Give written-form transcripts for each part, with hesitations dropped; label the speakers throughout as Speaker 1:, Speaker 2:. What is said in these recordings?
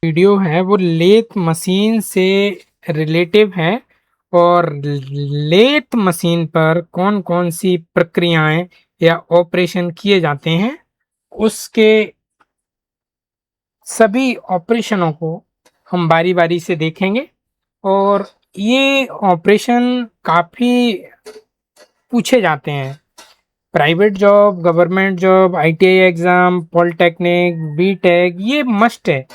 Speaker 1: Video है वो lathe machine से रिलेटिव है और लेथ मशीन पर कौन कौन सी प्रक्रियाएं या ऑपरेशन किए जाते हैं उसके सभी ऑपरेशनों को हम बारी बारी से देखेंगे। और ये ऑपरेशन काफ़ी पूछे जाते हैं। Private job, government job, ITI exam, polytechnic, BTech, ये मस्ट है।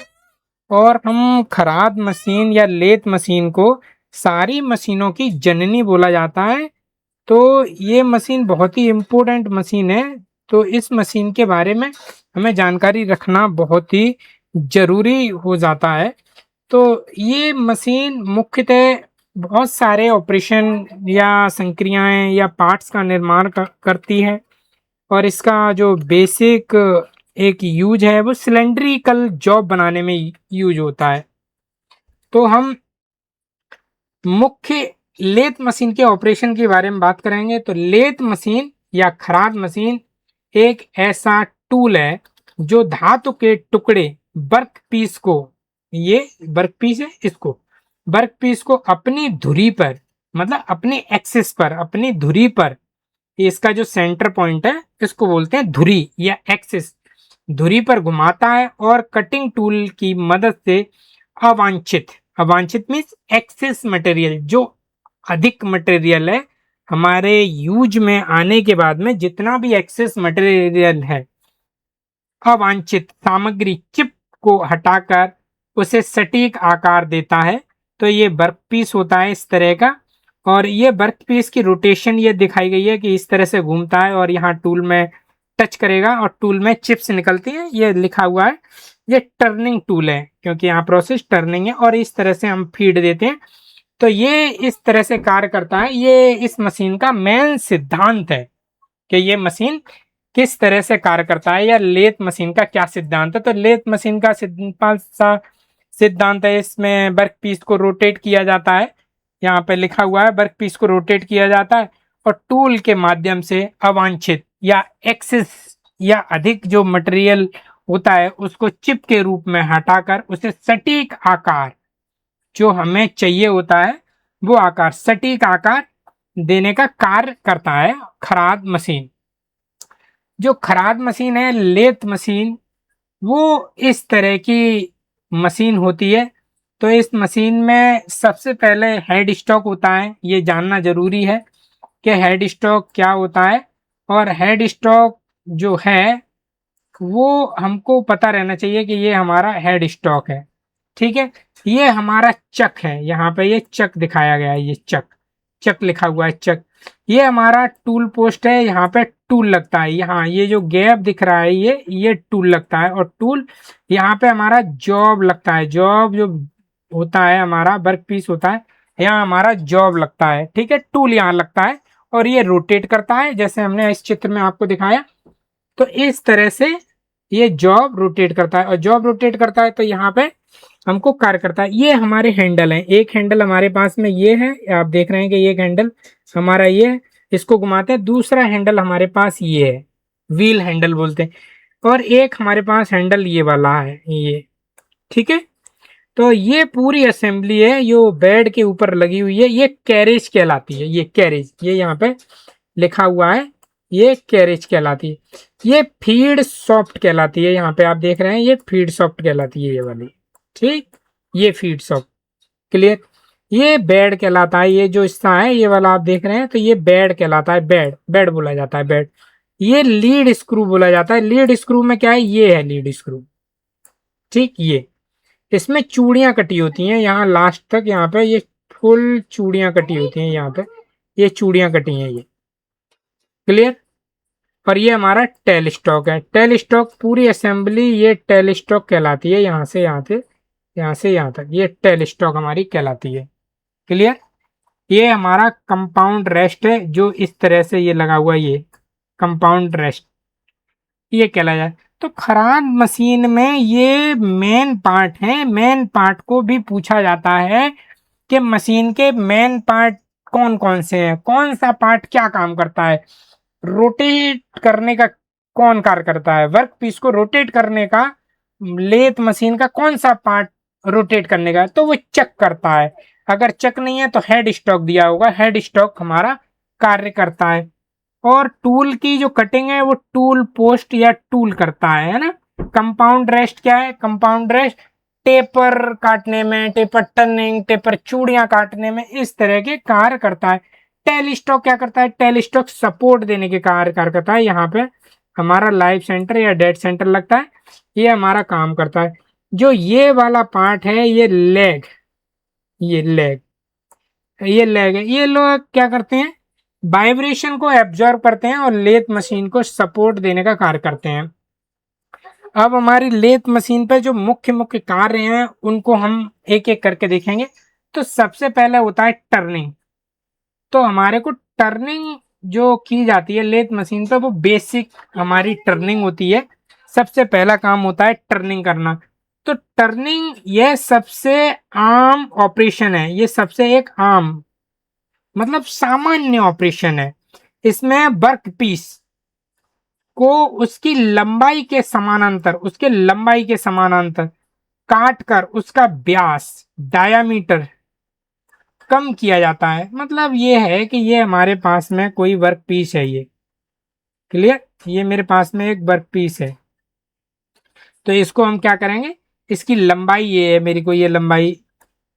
Speaker 1: और हम खराद मशीन या लेथ मशीन को सारी मशीनों की जननी बोला जाता है। तो ये मशीन बहुत ही इम्पोर्टेंट मशीन है। तो इस मशीन के बारे में हमें जानकारी रखना बहुत ही ज़रूरी हो जाता है। तो ये मशीन मुख्यतः बहुत सारे ऑपरेशन या संक्रियाएं या पार्ट्स का निर्माण करती है। और इसका जो बेसिक एक यूज है वो सिलेंड्रिकल जॉब बनाने में यूज होता है। तो हम मुख्य लेथ मशीन के ऑपरेशन के बारे में बात करेंगे। तो लेथ मशीन या खराद मशीन एक ऐसा टूल है जो धातु के टुकड़े वर्क पीस को, ये वर्क पीस है, इसको वर्क पीस को अपनी धुरी पर, मतलब अपनी एक्सिस पर, अपनी धुरी पर, इसका जो सेंटर पॉइंट है इसको बोलते हैं धुरी या एक्सिस, धुरी पर घुमाता है और कटिंग टूल की मदद से अवांछित, अवांछित मीन्स एक्सेस मटेरियल, जो अधिक मटेरियल है हमारे यूज में आने के बाद में, जितना भी एक्सेस मटेरियल है, अवांछित सामग्री चिप को हटाकर उसे सटीक आकार देता है। तो ये वर्कपीस होता है इस तरह का। और ये वर्कपीस की रोटेशन ये दिखाई गई है कि इस तरह से घूमता है और यहाँ टूल में टच करेगा और टूल में चिप्स निकलती हैं, ये लिखा हुआ है। ये टर्निंग टूल है क्योंकि यहाँ प्रोसेस टर्निंग है और इस तरह से हम फीड देते हैं। तो ये इस तरह से कार्य करता है। ये इस मशीन का मेन सिद्धांत है कि ये मशीन किस तरह से कार्य करता है या लेथ मशीन का क्या सिद्धांत है। तो लेथ मशीन का सिंपल सा सिद्धांत है, इसमें वर्क पीस को रोटेट किया जाता है, यहाँ पे लिखा हुआ है वर्क पीस को रोटेट किया जाता है और टूल के माध्यम से अवांछित या एक्सेस या अधिक जो मटेरियल होता है उसको चिप के रूप में हटाकर उसे सटीक आकार जो हमें चाहिए होता है वो आकार, सटीक आकार देने का कार्य करता है खराद मशीन। जो खराद मशीन है, लेथ मशीन, वो इस तरह की मशीन होती है। तो इस मशीन में सबसे पहले हेड स्टॉक होता है, ये जानना जरूरी है कि हेड स्टॉक क्या होता है। और हेड स्टॉक जो है वो हमको पता रहना चाहिए कि ये हमारा हेड स्टॉक है, ठीक है। ये हमारा चक है, यहाँ पे ये चक दिखाया गया है, ये चक, चक लिखा हुआ है, चक। ये हमारा टूल पोस्ट है, यहाँ पे टूल लगता है, यहाँ ये जो गैप दिख रहा है ये टूल लगता है। और टूल यहाँ पे हमारा जॉब लगता है, जॉब जो होता है हमारा वर्क पीस होता है, यहाँ हमारा जॉब लगता है, ठीक है। टूल यहाँ लगता है और ये रोटेट करता है जैसे हमने इस चित्र में आपको दिखाया। तो इस तरह से ये जॉब रोटेट करता है और जॉब रोटेट करता है तो यहाँ पे हमको कार्य करता है। ये हमारे हैंडल हैं, एक हैंडल हमारे पास में ये है, आप देख रहे हैं कि एक हैंडल हमारा ये है, इसको घुमाते हैं। दूसरा हैंडल हमारे पास ये है, व्हील हैंडल बोलते हैं। और एक हमारे पास हैंडल ये वाला है, ये, ठीक है। तो ये पूरी असेंबली है जो बेड के ऊपर लगी हुई है, ये कैरेज कहलाती है। ये कैरेज, ये यहाँ पे लिखा हुआ है, ये कैरेज कहलाती है। ये फीड सॉफ्ट कहलाती है, यहाँ पे आप देख रहे हैं ये फीड सॉफ्ट कहलाती है, ये वाली, ठीक। ये फीड सॉफ्ट, क्लियर। ये बेड कहलाता है, ये जो हिस्सा है ये वाला आप देख रहे हैं, तो ये बेड कहलाता है, बेड, बेड बोला जाता है, बेड। ये लीड स्क्रू बोला जाता है। लीड स्क्रू में क्या है, ये है लीड स्क्रू, ठीक। ये इसमें चूड़ियां कटी होती हैं यहाँ लास्ट तक, यहाँ पे ये फुल चूड़ियां कटी होती हैं, यहाँ पे ये चूड़ियां कटी हैं, ये, क्लियर। और ये हमारा टेल स्टॉक है। टेल स्टॉक पूरी असेंबली ये टेल स्टॉक कहलाती है, यहाँ से यहाँ से, यहाँ से यहाँ तक ये टेल स्टॉक हमारी कहलाती है, क्लियर। ये हमारा कंपाउंड रेस्ट है जो इस तरह से ये लगा हुआ है, ये कंपाउंड रेस्ट ये कहला जाए। तो खराद मशीन में ये मेन पार्ट है। मेन पार्ट को भी पूछा जाता है कि मशीन के मेन पार्ट कौन कौन से हैं, कौन सा पार्ट क्या काम करता है। रोटेट करने का कौन कार्य करता है, वर्क पीस को रोटेट करने का लेथ मशीन का कौन सा पार्ट रोटेट करने का, तो वो चक करता है। अगर चक नहीं है तो हेड स्टॉक दिया होगा, हेड स्टॉक हमारा कार्य करता है। और टूल की जो कटिंग है वो टूल पोस्ट या टूल करता है ना। कंपाउंड रेस्ट क्या है? कंपाउंड रेस्ट टेपर काटने में, टेपर टर्निंग, टेपर चूड़ियां काटने में इस तरह के कार्य करता है। टेल स्टॉक क्या करता है? टेल स्टॉक सपोर्ट देने के कार्य करता है। यहाँ पे हमारा लाइव सेंटर या डेड सेंटर लगता है, ये हमारा काम करता है। जो ये वाला पार्ट है ये लेग, ये लेग, ये लेग है। ये लोग क्या करते हैं? वाइब्रेशन को एब्जॉर्ब करते हैं और लेथ मशीन को सपोर्ट देने का कार्य करते हैं। अब हमारी लेथ मशीन पे जो मुख्य मुख्य कार्य हैं उनको हम एक एक करके देखेंगे। तो सबसे पहले होता है टर्निंग। तो हमारे को टर्निंग जो की जाती है लेथ मशीन पे वो बेसिक हमारी टर्निंग होती है। सबसे पहला काम होता है टर्निंग करना। तो टर्निंग यह सबसे आम ऑपरेशन है, ये सबसे एक आम मतलब सामान्य ऑपरेशन है। इसमें वर्क पीस को उसकी लंबाई के समानांतर, उसके लंबाई के समानांतर काट कर उसका व्यास, डायामीटर कम किया जाता है। मतलब ये है कि ये हमारे पास में कोई वर्क पीस है, ये क्लियर, ये मेरे पास में एक वर्क पीस है। तो इसको हम क्या करेंगे? इसकी लंबाई ये है मेरी को, ये लंबाई,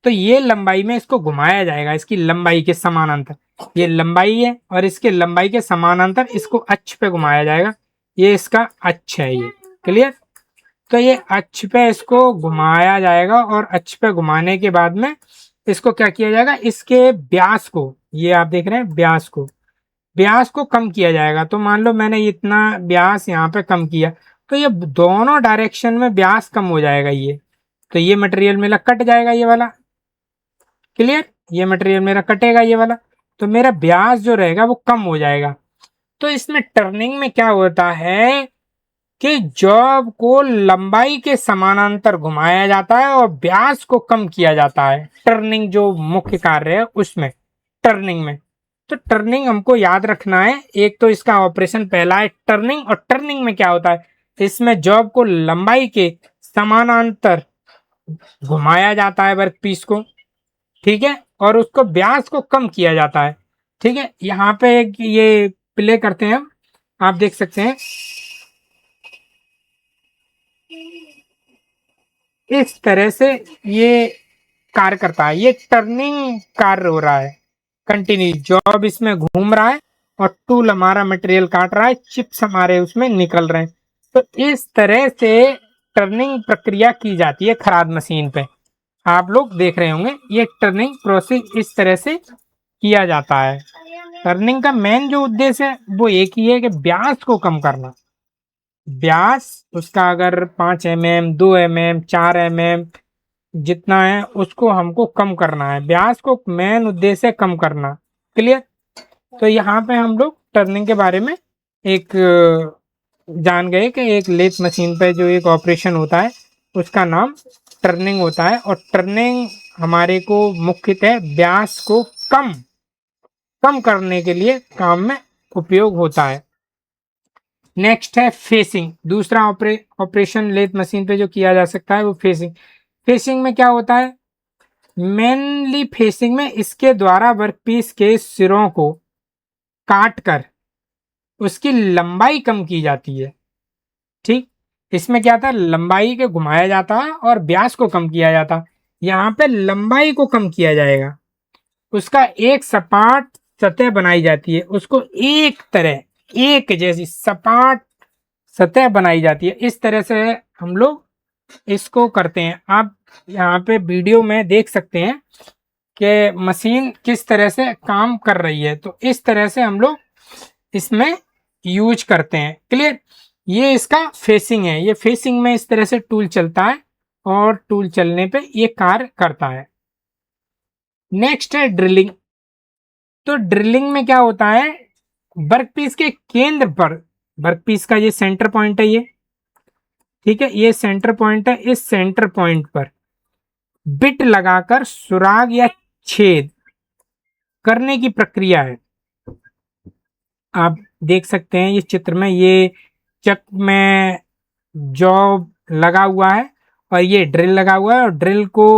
Speaker 1: तो ये लंबाई में इसको घुमाया जाएगा इसकी लंबाई के समानांतर। ये लंबाई है और इसके लंबाई के समानांतर इसको अक्ष पे घुमाया जाएगा। ये इसका अक्ष है, ये क्लियर। तो ये अक्ष पे इसको घुमाया जाएगा और अक्ष पे घुमाने के बाद में इसको क्या किया जाएगा? इसके व्यास को, ये आप देख रहे हैं व्यास को, व्यास को कम किया जाएगा। तो मान लो मैंने इतना व्यास यहाँ पे कम किया, तो ये दोनों डायरेक्शन में व्यास कम हो जाएगा ये। तो ये मटेरियल मेरा कट जाएगा ये वाला, क्लियर, ये मटेरियल मेरा कटेगा ये वाला। तो मेरा व्यास जो रहेगा वो कम हो जाएगा। तो इसमें टर्निंग में क्या होता है कि जॉब को लंबाई के समानांतर घुमाया जाता है और व्यास को कम किया जाता है। टर्निंग जो मुख्य कार्य है उसमें, टर्निंग में। तो टर्निंग हमको याद रखना है। एक तो इसका ऑपरेशन पहला है टर्निंग, और टर्निंग में क्या होता है? इसमें जॉब को लंबाई के समानांतर घुमाया जाता है वर्क पीस को, ठीक है, और उसको व्यास को कम किया जाता है। ठीक है, यहाँ पे एक ये प्ले करते हैं हम, आप देख सकते हैं इस तरह से ये कार्य करता है। ये टर्निंग कार्य हो रहा है कंटिन्यू, जॉब इसमें घूम रहा है और टूल हमारा मटेरियल काट रहा है, चिप्स हमारे उसमें निकल रहे हैं। तो इस तरह से टर्निंग प्रक्रिया की जाती है खराद मशीन पे। आप लोग देख रहे होंगे ये टर्निंग प्रोसेस इस तरह से किया जाता है। टर्निंग का मेन जो उद्देश्य है वो एक ही है कि व्यास को कम करना। व्यास उसका अगर 5 mm, 2 mm, 4 mm जितना है उसको हमको कम करना है। व्यास को मेन उद्देश्य कम करना, क्लियर। तो यहाँ पे हम लोग टर्निंग के बारे में एक जान गए कि एक लेथ मशीन पे जो एक ऑपरेशन होता है उसका नाम टर्निंग होता है। और टर्निंग हमारे को मुख्यतः व्यास को कम कम करने के लिए काम में उपयोग होता है। नेक्स्ट है फेसिंग। दूसरा ऑपरेशन लेथ मशीन पे जो किया जा सकता है वो फेसिंग। फेसिंग में क्या होता है? मेनली फेसिंग में इसके द्वारा वर्कपीस के सिरों को काट कर उसकी लंबाई कम की जाती है। ठीक, इसमें क्या था? लंबाई के घुमाया जाता है और व्यास को कम किया जाता। यहाँ पे लंबाई को कम किया जाएगा, उसका एक सपाट सतह बनाई जाती है, उसको एक तरह, एक जैसी सपाट सतह बनाई जाती है। इस तरह से हम लोग इसको करते हैं। आप यहाँ पे वीडियो में देख सकते हैं कि मशीन किस तरह से काम कर रही है। तो इस तरह से हम लोग इसमें यूज करते हैं, क्लियर। ये इसका फेसिंग है, ये फेसिंग में इस तरह से टूल चलता है और टूल चलने पे ये कार्य करता है। नेक्स्ट है ड्रिलिंग। तो ड्रिलिंग में क्या होता है? वर्कपीस के केंद्र पर, वर्कपीस का ये सेंटर पॉइंट है, ये ठीक है, ये सेंटर पॉइंट है, इस सेंटर पॉइंट पर बिट लगाकर सुराग या छेद करने की प्रक्रिया है। आप देख सकते हैं ये चित्र में, ये चक में जॉब लगा हुआ है और ये ड्रिल लगा हुआ है और ड्रिल को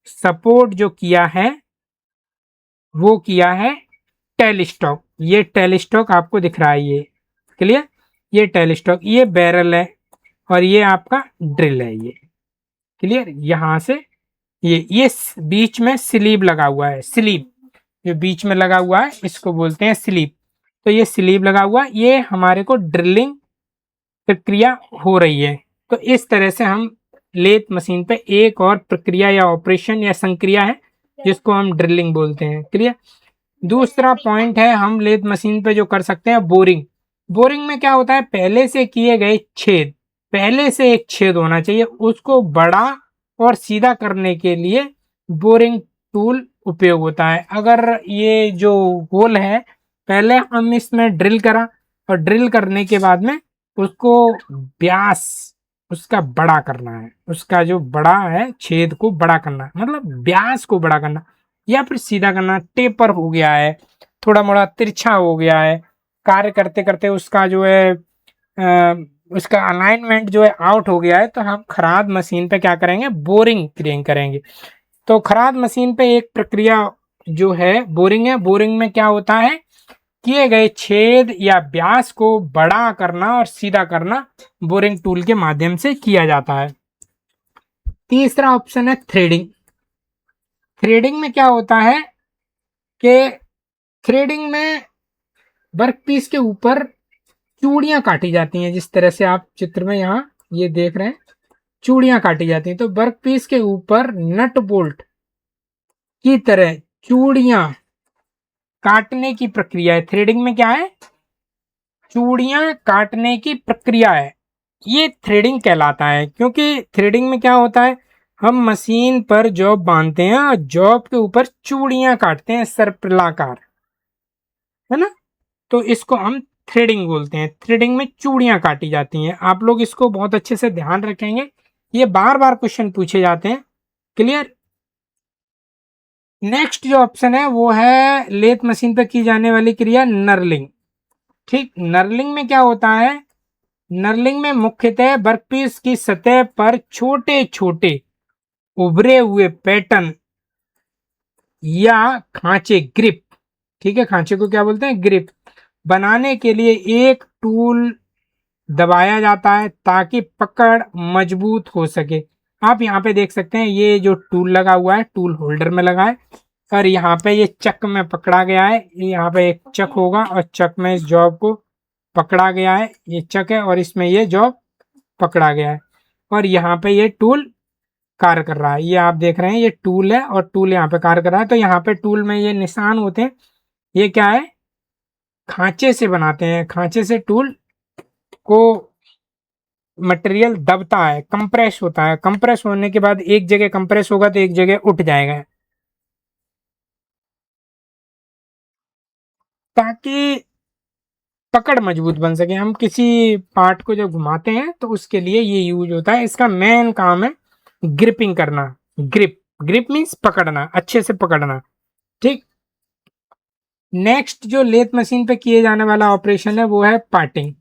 Speaker 1: सपोर्ट जो किया है वो किया है टेलिस्टॉक। ये टेलिस्टॉक आपको दिख रहा है, ये क्लियर, ये टेलिस्टॉक, ये बैरल है और ये आपका ड्रिल है, ये क्लियर। यहां से ये बीच में स्लीव लगा हुआ है, स्लीव जो बीच में लगा हुआ है इसको बोलते हैं स्लीव। तो ये स्लीव लगा हुआ है, ये हमारे को ड्रिलिंग प्रक्रिया हो रही है। तो इस तरह से हम लेथ मशीन पे एक और प्रक्रिया या ऑपरेशन या संक्रिया है जिसको हम ड्रिलिंग बोलते हैं, क्लियर। दूसरा पॉइंट है हम लेथ मशीन पे जो कर सकते हैं बोरिंग। बोरिंग में क्या होता है, पहले से किए गए छेद, पहले से एक छेद होना चाहिए, उसको बड़ा और सीधा करने के लिए बोरिंग टूल उपयोग होता है। अगर ये जो होल है पहले हम इसमें ड्रिल करा और ड्रिल करने के बाद में उसको व्यास उसका बड़ा करना है, उसका जो बड़ा है छेद को बड़ा करना है, मतलब व्यास को बड़ा करना या फिर सीधा करना। टेपर हो गया है, थोड़ा मोड़ा तिरछा हो गया है, कार्य करते करते उसका जो है उसका अलाइनमेंट जो है आउट हो गया है, तो हम खराद मशीन पे क्या करेंगे, बोरिंग क्रिएट करेंगे। तो खराद मशीन पे एक प्रक्रिया जो है बोरिंग है। बोरिंग में क्या होता है, किए गए छेद या व्यास को बड़ा करना और सीधा करना बोरिंग टूल के माध्यम से किया जाता है। तीसरा ऑप्शन है थ्रेडिंग। थ्रेडिंग में क्या होता है कि थ्रेडिंग में वर्कपीस के ऊपर चूड़ियां काटी जाती हैं, जिस तरह से आप चित्र में यहाँ ये देख रहे हैं, चूड़ियां काटी जाती हैं। तो वर्कपीस के ऊपर नट बोल्ट की तरह चूड़ियां काटने की प्रक्रिया है। थ्रेडिंग में क्या है, चूड़ियां काटने की प्रक्रिया है, ये थ्रेडिंग कहलाता है। क्योंकि थ्रेडिंग में क्या होता है, हम मशीन पर जॉब बांधते हैं और जॉब के ऊपर चूड़ियां काटते हैं सर्पिलाकार, है ना। तो इसको हम थ्रेडिंग बोलते हैं। थ्रेडिंग में चूड़ियां काटी जाती हैं। आप लोग इसको बहुत अच्छे से ध्यान रखेंगे, ये बार बार क्वेश्चन पूछे जाते हैं, क्लियर। नेक्स्ट जो ऑप्शन है वो है लेथ मशीन पर की जाने वाली क्रिया नर्लिंग। ठीक, नर्लिंग में क्या होता है, नर्लिंग में मुख्यतः वर्कपीस की सतह पर छोटे छोटे उभरे हुए पैटर्न या खांचे, ग्रिप, ठीक है, खांचे को क्या बोलते हैं, ग्रिप, बनाने के लिए एक टूल दबाया जाता है ताकि पकड़ मजबूत हो सके। आप यहाँ पे देख सकते हैं ये जो टूल लगा हुआ है टूल होल्डर में लगा है और यहाँ पे ये चक में पकड़ा गया है। यहाँ पे एक चक होगा और चक में इस जॉब को पकड़ा गया है, ये चक है और इसमें ये जॉब पकड़ा गया है और यहाँ पे ये टूल कार्य कर रहा है। ये आप देख रहे हैं ये टूल है और टूल यहाँ पे कार्य कर रहा है। तो यहाँ पे टूल में ये निशान होते हैं, ये क्या है, खांचे से बनाते हैं, खांचे से टूल को मटेरियल दबता है, कंप्रेस होता है, कंप्रेस होने के बाद एक जगह कंप्रेस होगा तो एक जगह उठ जाएगा, ताकि पकड़ मजबूत बन सके। हम किसी पार्ट को जब घुमाते हैं तो उसके लिए ये यूज होता है। इसका मेन काम है ग्रिपिंग करना, ग्रिप, ग्रिप मीन्स पकड़ना, अच्छे से पकड़ना, ठीक। नेक्स्ट जो लेथ मशीन पे किए जाने वाला ऑपरेशन है वो है पार्टिंग।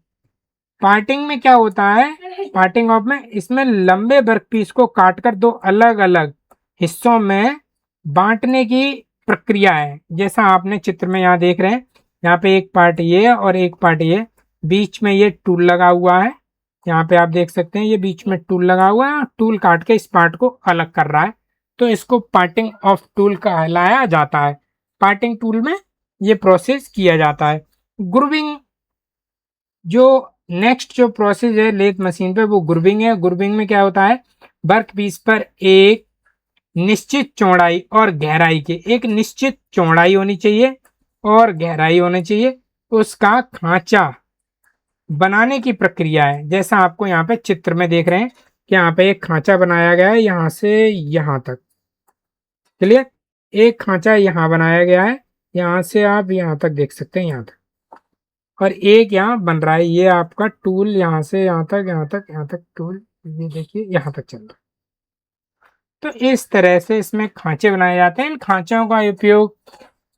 Speaker 1: पार्टिंग में क्या होता है, पार्टिंग ऑफ में इसमें लंबे वर्कपीस को काटकर दो अलग अलग हिस्सों में बांटने की प्रक्रिया है। जैसा आपने चित्र में यहाँ देख रहे हैं, यहाँ पे एक पार्ट ये है और एक पार्ट ये, बीच में ये टूल लगा हुआ है, यहाँ पे आप देख सकते हैं ये बीच में टूल लगा हुआ है, टूल काट के इस पार्ट को अलग कर रहा है, तो इसको पार्टिंग ऑफ टूल कहलाया जाता है। पार्टिंग टूल में ये प्रोसेस किया जाता है। ग्रूविंग, जो नेक्स्ट जो प्रोसेस है लेथ मशीन पे वो ग्रूविंग है। ग्रूविंग में क्या होता है, वर्क पीस पर एक निश्चित चौड़ाई और गहराई के, एक निश्चित चौड़ाई होनी चाहिए और गहराई होनी चाहिए, उसका खांचा बनाने की प्रक्रिया है। जैसा आपको यहाँ पे चित्र में देख रहे हैं कि यहाँ पे एक खांचा बनाया गया है यहाँ से यहाँ तक, क्लियर। एक खांचा यहाँ बनाया गया है, यहाँ से आप यहाँ तक देख सकते हैं, यहाँ तक, और एक यहाँ बन रहा है। ये आपका टूल यहाँ से यहाँ तक, यहाँ तक, यहाँ तक टूल, ये देखिए यहाँ तक चल रहा है। तो इस तरह से इसमें खांचे बनाए जाते हैं। इन खांचों का उपयोग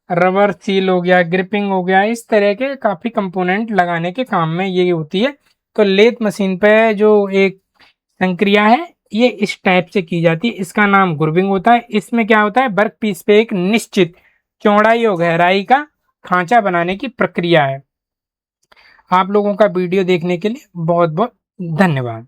Speaker 1: रबर सील हो गया, ग्रिपिंग हो गया, इस तरह के काफी कंपोनेंट लगाने के काम में ये होती है। तो लेथ मशीन पे जो एक संक्रिया है ये इस टाइप से की जाती है, इसका नाम ग्रुविंग होता है। इसमें क्या होता है, वर्क पीस पे एक निश्चित चौड़ाई और गहराई का खांचा बनाने की प्रक्रिया है। आप लोगों का वीडियो देखने के लिए बहुत बहुत धन्यवाद।